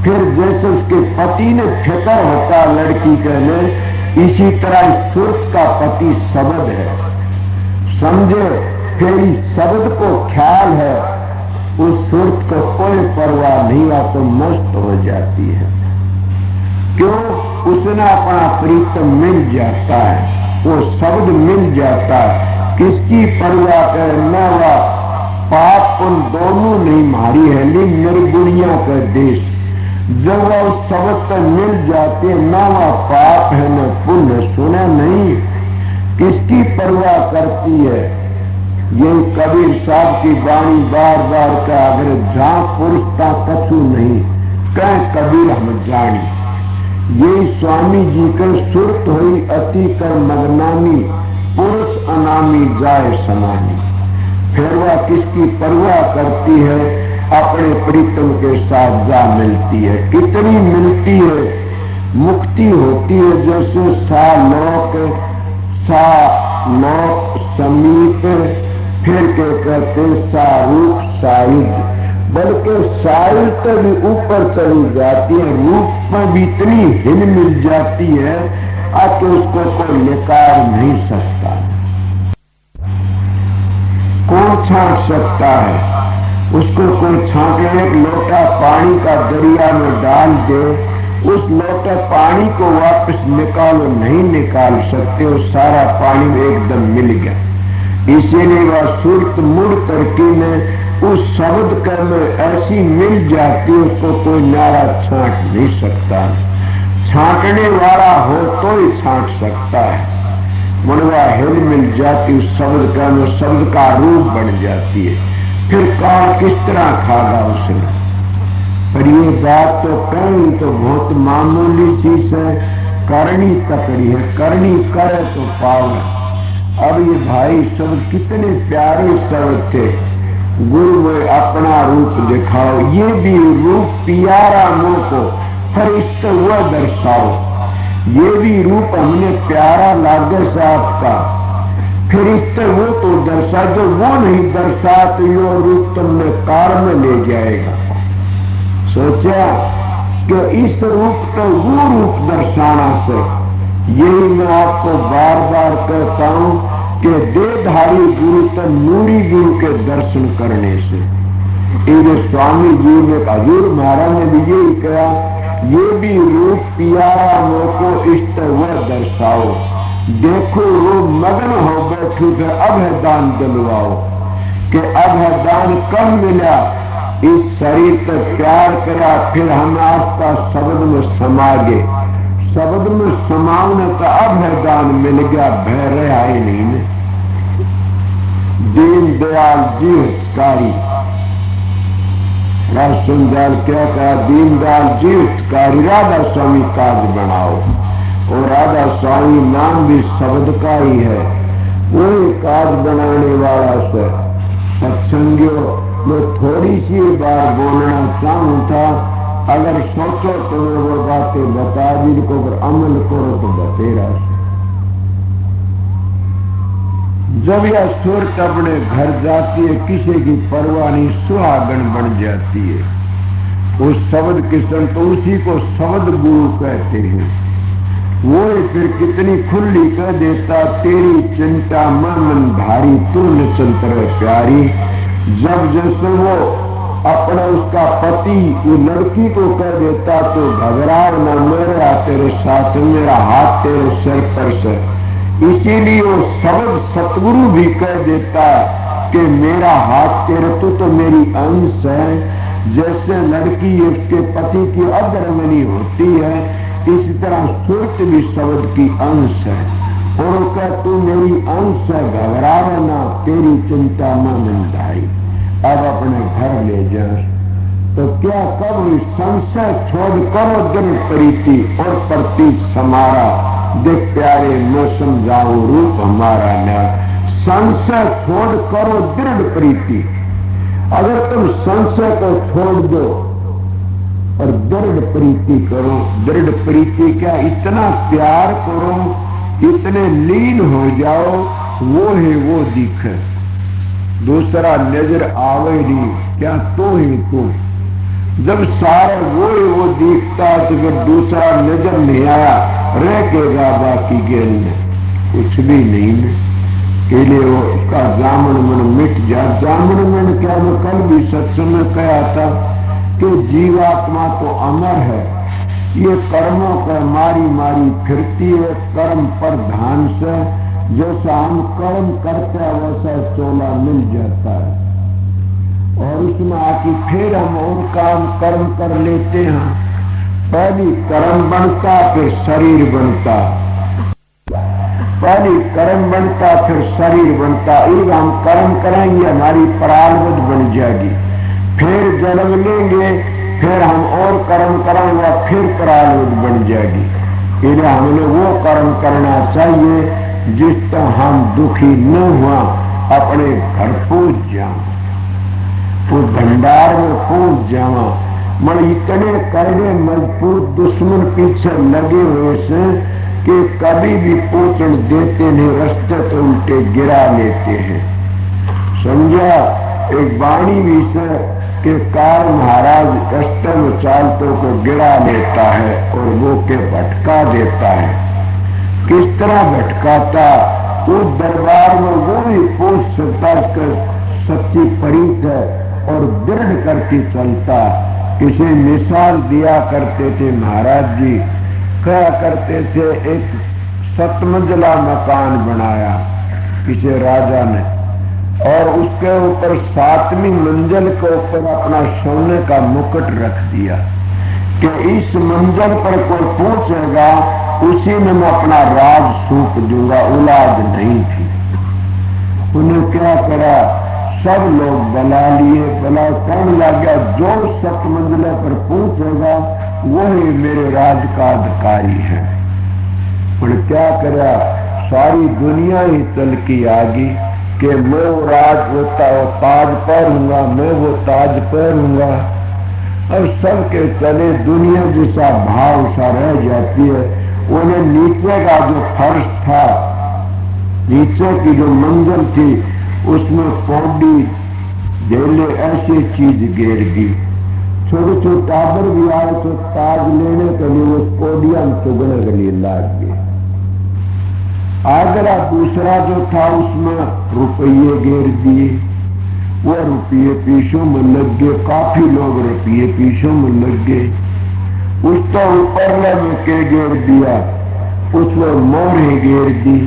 फिर जैसे उसके पति ने फिक्र होता लड़की के लिए, इसी तरह सुरत का पति शब्द है, समझे। फिर इस शब्द को ख्याल है, उस सुरत को कोई परवाह नहीं, आ तो मस्त हो जाती है। क्यों? उसने अपना प्रीतम मिल जाता है, वो शब्द मिल जाता है। किसकी परवाह करे न, वह पाप उन दोनों नहीं मारी है, लेकिन निर्गुणिया का देश। जब वह उस शब्द तक मिल जाते, न वह पाप है न पुण्य, सुना नहीं, किसकी परवाह करती है। यही कबीर साहब की वाणी बार बार का, अगर जहां पुरुषता कछु नहीं, कह कबीर हम जानी। यही स्वामी जी के सुरत हुई अति कर मगनामी, पुरुष अनामी जाए समानी। फिर वह किसकी परवाह करती है, अपने प्रीतम के साथ जा मिलती है। कितनी मिलती है, मुक्ति होती है। जैसे सा लोक समीप, फिर के कहते सारूप सायुध, बल्कि सायुध भी ऊपर चली जाती है, रूप में भी इतनी हिल मिल जाती है कि उसको कोई निकाल नहीं सकता। कौन छांट सकता है उसको? कोई छांटे? एक लोटा पानी का दरिया में डाल दे, उस लोटे पानी को वापस निकालो, नहीं निकाल सकते, वो सारा पानी एकदम मिल गया। इसीलिए वह सुरत मुड़ करके में उस शब्द कर में ऐसी मिल जाती, उसको कोई नारा छांट नहीं सकता। छांटने वाला हो तो ही छांट सकता है। मनवा हिल मिल जाती उस शब्द का में, शब्द का रूप बन जाती है। फिर कौन किस तरह खागा उसने? पर ये बात तो कहीं तो बहुत मामूली चीज है, करनी तकड़ी है, करनी करे तो पाओगे। अब ये भाई शब्द कितने प्यारे शब्द थे, गुरु में अपना रूप दिखाओ, ये भी रूप प्यारा मुंह को फरिश्ता हुआ दर्शाओ, ये भी रूप हमने प्यारा लागे साहब का, फिर इससे वो तो दर्शा, जो वो नहीं दर्शा तो यो रूप तुमने कार में ले जाएगा। सोचा कि इस रूप तो वो रूप दर्शाना से, यही मैं आपको बार बार कहता हूं कि देहधारी गुरु तो नूरी गुरु के दर्शन करने से। ये स्वामी जी ने, हजूर महाराज ने भी यही कहा, ये भी रूप प्यारा मोको इष्ट व दर्शाओ, देखो वो मगन हो बैठू फिर अभयदान दिलवाओ। कि अभयदान कब मिला? इस शरीर पर प्यार करा, फिर हम आपका शब्द में समा गए, शब्द में समाने का अभयदान मिल गया, भय रहा ही नहीं। दीन दयाल जी हितकारी, राजसुंदर क्या कहा? दीन दयाल जी हितकारी, राधा स्वामी काज बनाओ। और राधा स्वामी नाम भी शब्द का ही है, वही काज बनाने वाला से। सत्संगियों, मैं थोड़ी सी बार बोलना चाहूं था, अगर सोचो तो वो बातें बता दी को, अगर अमल करो तो बतेरा। जब यह सुरत अपने घर जाती है, किसी की परवाह नहीं, सुहागन बन जाती है। उस शब्द किस्म तो उसी को शब्द गुरु कहते हैं। वो फिर कितनी खुली कह देता, तेरी चिंता मन भारी, तू निचंतर प्यारी। जब जैसे वो अपना उसका पति वो लड़की को कह देता तो घबराओ न, मेरा तेरे साथ, मेरा हाथ तेरे सिर पर से। इसीलिए वो शब्द सतगुरु भी कह देता कि मेरा हाथ तेरे, तो मेरी अंश है। जैसे लड़की उसके पति की अग्रमणी होती है, इसी तरह सुरत भी शब्द की अंश है। और क्या तू मेरी अंश है, घबरावे ना, तेरी चिंता न मिलताई। अब अपने घर ले जा तो क्या कब संशय छोड़ करो दृढ़ प्रीति, और प्रति समारा देख प्यारे न समझाओ रूप हमारा न्याय। संशय छोड़ करो दृढ़ प्रीति। अगर तुम संशय को छोड़ दो और दृढ़ प्रीति करो, दृढ़ प्रीति क्या, इतना प्यार करो, इतने लीन हो जाओ, वो है वो दिखे, दूसरा नजर आवे नहीं, क्या तो ही तू। जब सारे वो है वो दिखता है तो फिर दूसरा नजर नहीं आया, रह गएगा बाकी गेल में कुछ भी नहीं है। के लिए वो उसका जामन मन मिट जा। जामन मन क्या, मैं कल भी सत्संग में कहा था कि जीवात्मा तो अमर है, ये कर्मों का मारी मारी फिरती है, कर्म पर ध्यान से जैसा हम कर्म करते हैं वैसा चोला मिल जाता है, और उसमें आके फिर हम और काम कर्म कर लेते हैं। पहली कर्म बनता फिर शरीर बनता, पहली कर्म बनता फिर शरीर बनता। एक हम कर्म करेंगे हमारी प्रारब्ध बन जाएगी, फिर जन्म लेंगे, फिर हम और कर्म करेंगे, फिर प्रारब्ध बन जाएगी। इसलिए हमें वो कर्म करना चाहिए जिससे हम दुखी न हुआ, अपने घर पहुंच जाओ, वो भंडार में पहुंच जाओ। मन इतने करने मजबूत दुश्मन पीछे लगे हुए से कि कभी भी पोषण देते नहीं, रास्ते तो उल्टे गिरा लेते हैं। समझा? एक वाणी भी से के कार महाराज रास्ते में चालतों को गिरा लेता है और वो के भटका देता है। किस तरह भटकाता? उस दरबार में वो ही पूछ सकता कर सच्ची परित है और दृढ़ करके चलता। किसी मिसाल दिया करते थे महाराज जी, क्या करते थे, एक 7 मंजिला मकान बनाया किसी राजा ने, और उसके ऊपर 7वीं मंजिल के ऊपर अपना सोने का मुकुट रख दिया कि इस मंजिल पर कोई पूछेगा उसी में मैं अपना राज सूप दूंगा। औलाद नहीं थी, उन्हें क्या करा, सब लोग बना लिए, बना कहने लग गया जो 7 मंजिले पर पूछेगा वही मेरे राज का अधिकारी है। पर क्या करा, सारी दुनिया ही चल की आगी कि मैं वो राज होता वो ताज पहनूंगा, मैं वो ताज पहनूंगा। और सबके चले दुनिया जैसा भाव सा रह जाती है। उन्हें नीचे का जो फर्श था, नीचे की जो मंजिल थी, उसमें पौड़ी ढेले ऐसी चीज गिर दी। छोटे छोटे टाबर भी आए तो ताज लेने के लिए उस पौड़िया में चुगने के लिए लाग गए। आगरा दूसरा जो था उसमें रुपये गिर दिए, वो रुपये पीछों में लग गए, काफी लोग रुपये पीछों में लग गए। उसको ऊपरले में के गिर दिया, उसमें मोहरें गिर दी,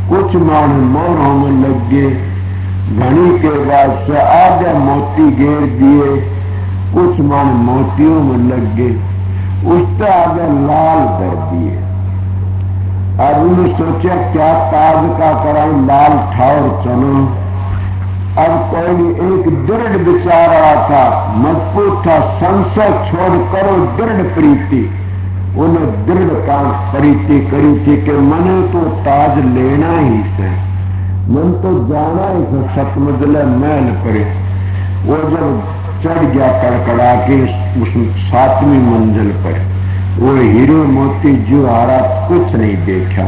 कुछ मान मोहरों में लग गए। घनी के बाद से आगे मोती गिर दिए, कुछ मन मोतियों में लग गए। उससे आगे लाल कर दिए। अब उन्होंने सोचा क्या ताज का कराऊं, लाल ठावर चलो। अब कोई एक दृढ़ विचार रहा था, मजबूत था, संशय छोड़ करो दृढ़ प्रीति। उन्हें दृढ़ काम प्रीति करी थी कि मने तो ताज लेना ही से, मन तो जाना ही से 7 मंजिले महल पर। वो जब चढ़ गया कड़कड़ा के उस 7वीं मंजिल पर, वो हीरे मोती जवाहरात कुछ नहीं देखा।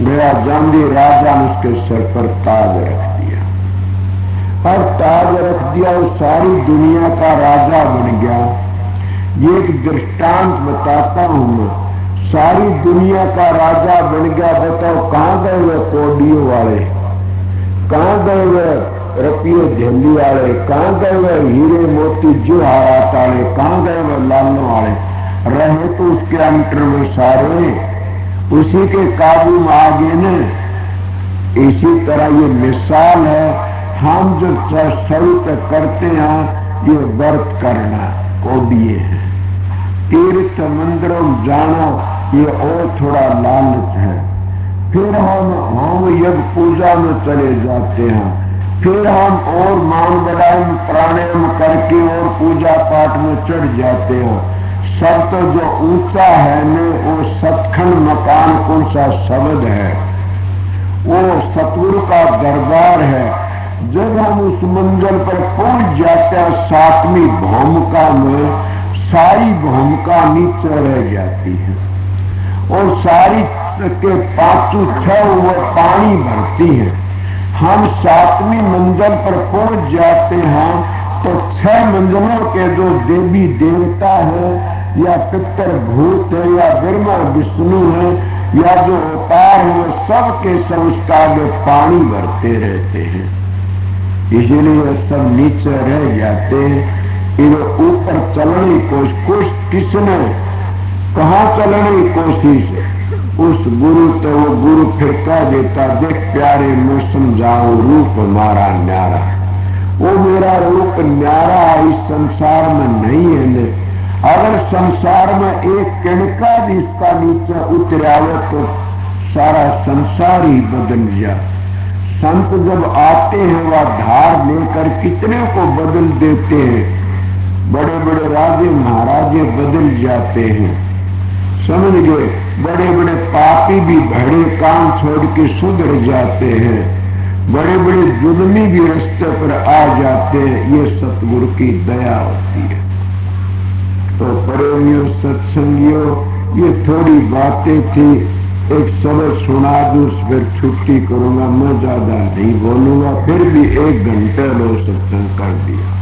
गया जांदी राजा ने उसके सर पर ताज रख दिया, और ताज रख दिया, वो सारी दुनिया का राजा बन गया। ये एक दृष्टांत बताता हूं मैं, सारी दुनिया का राजा बन गया। बताओ कहां गए वे पौड़ियों वाले, कहां गए वे रुपये झेली वाले, कहां गए वे हीरे मोती जवाहरात वाले, कहां गए वे लालों वाले? रहे तो उसके अंतर में सारे, उसी के काबू में आ गए न। इसी तरह ये मिसाल है, हम जो सवित करते हैं ये व्रत करना कोडिये है, तीर्थ मंदिरों जाना ये और थोड़ा लालच है। फिर हम यज्ञ पूजा में चले जाते हैं, फिर हम और मान बढ़ाई प्राणायाम करके और पूजा पाठ में चढ़ जाते हैं। सब तो जो ऊंचा है न, वो सतखंड मकान कौन सा शब्द है, वो सतगुरु का दरबार है। जब हम उस मंजिल पर पहुंच जाते हैं 7वीं भूमिका में, सारी भूमिका नीचे रह जाती है और सारी के 5-6 वो पानी भरती है। हम 7वीं मंजिल पर पहुंच जाते हैं तो 6 मंजिलों के जो देवी देवता है या पितर भूत है या ब्रह्मा विष्णु है या जो अवतार है, वो सबके सब उसका आगे पानी भरते रहते हैं। इसलिए सब नीचे रह जाते हैं। इधर ऊपर चलने की कोशिश किसने कहा चलने की कोशिश? उस गुरु तो वो गुरु फिर कह देता, देख प्यारे मैं समझाऊं रूप हमारा न्यारा, वो मेरा रूप न्यारा इस संसार में नहीं है ने। अगर संसार में एक किणका भी इसका नीचे उतरावे तो सारा संसार ही बदल जा। संत जब आते हैं वह धार लेकर कितने को बदल देते हैं। बड़े बड़े राजे महाराजे बदल जाते हैं, समझ गए। बड़े बड़े पापी भी भड़े काम छोड़ के सुधर जाते हैं। बड़े बड़े जुल्मी भी रास्ते पर आ जाते हैं। ये सतगुरु की दया होती है। तो प्रेमियों सत्संगियों, ये थोड़ी बातें थी, एक सबक सुना दूं फिर छुट्टी करूंगा। मैं ज्यादा नहीं बोलूंगा, फिर भी 1 घंटे लो सत्संग कर दिया।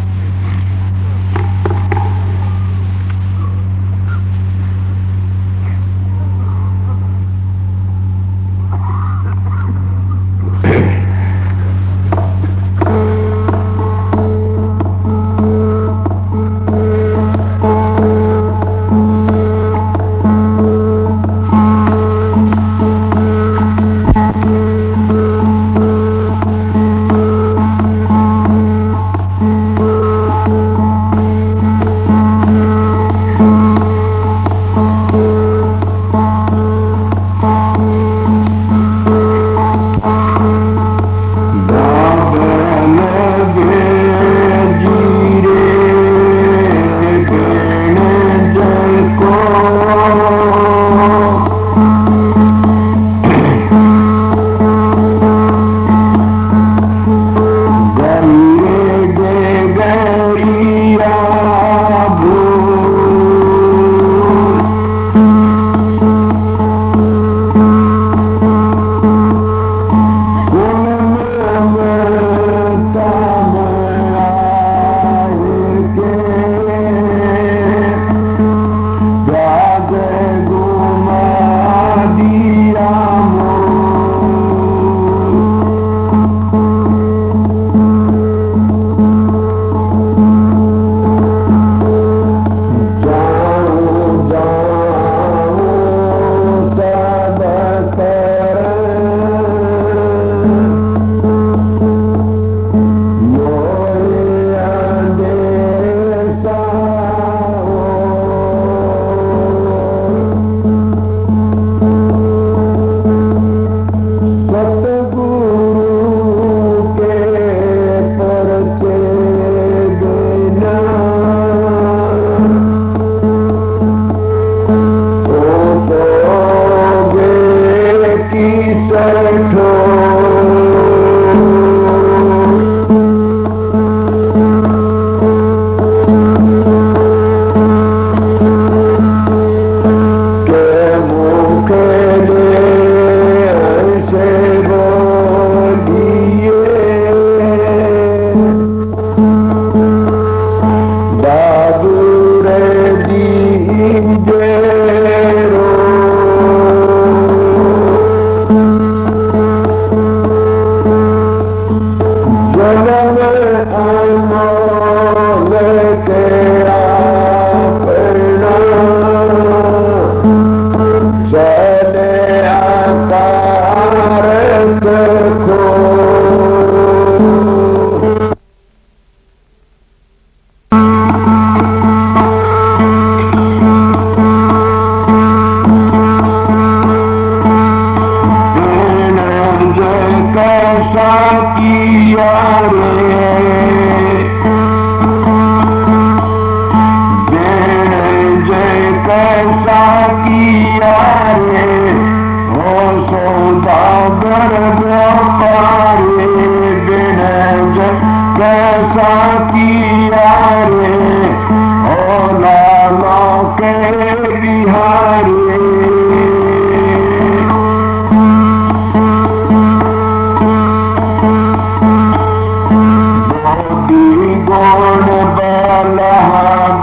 गोड़ बाला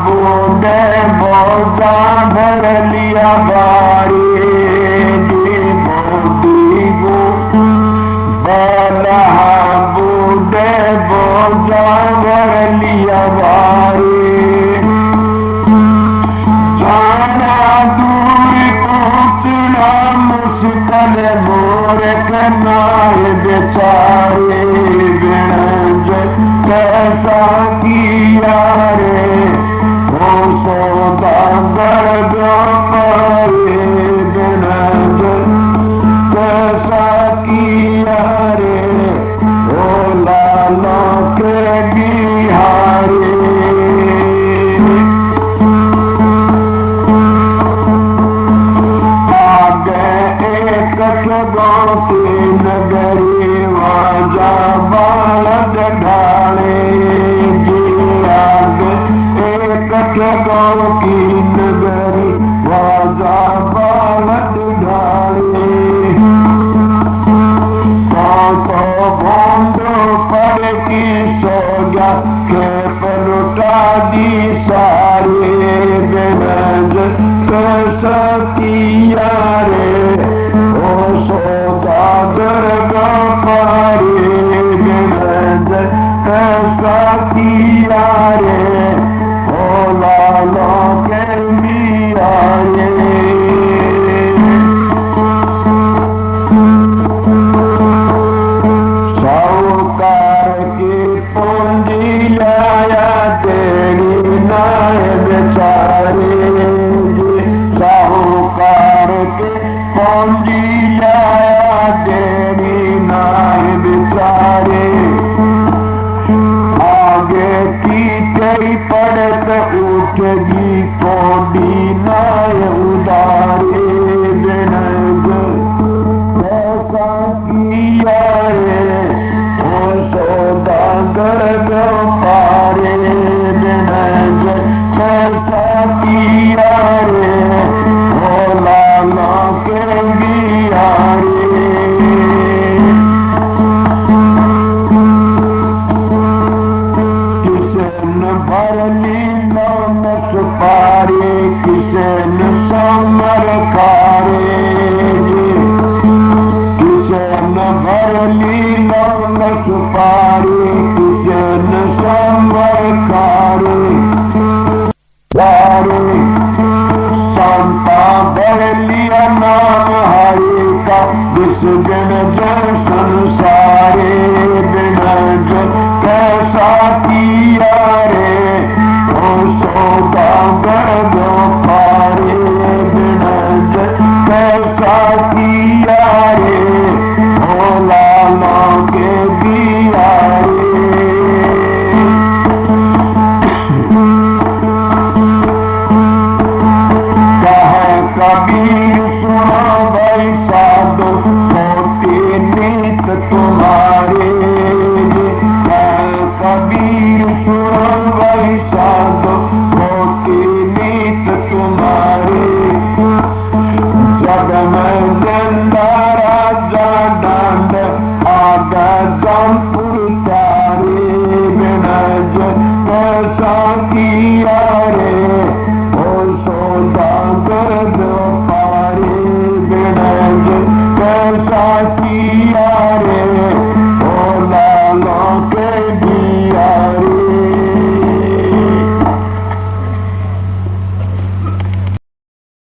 बूढ़े बोदा भर लिया बारे जी मोदी को बलहा बूढ़े बोझा भर लिया बारे जाना दूर पहुँचना मुश्किल मोर कनाए बेचारे कैसा किया रे वो सौदागर मारे कैसा किया रे वो लालों के बिहारे गाँव के नगरी वाजा बालद ढाले एक गाँव की नगरी वाजा बालद ढाले भोंडो पर की सोगा के पलटा दी सारे बेनज कैसा किया रे सौदागर पारे बेनज कैसा किया रे ओ लालों के मिया साहूकार की पूंजी लाया तेरी नाय बेचारे साहूकार के पूंजी लाया तेरी नाय बेचारे आगे की कई पड़त उठगी कोडी नाय उदारे बेनज कैसा किया रे ओ सौदागर पारे बेनज कैसा किया रे ओ लाला के बिहारे किसन भरली नौन सुपारे किसन समर खारे किसन भरली नौन सुपारे किसन समर खारे संता भर लिया नाम हरि का विसर्जन जन संसारे बिनज कैसा किया रे ओ सौदागर पारे बिनज कैसा किया रे ओ लाला के बिहारे कबीर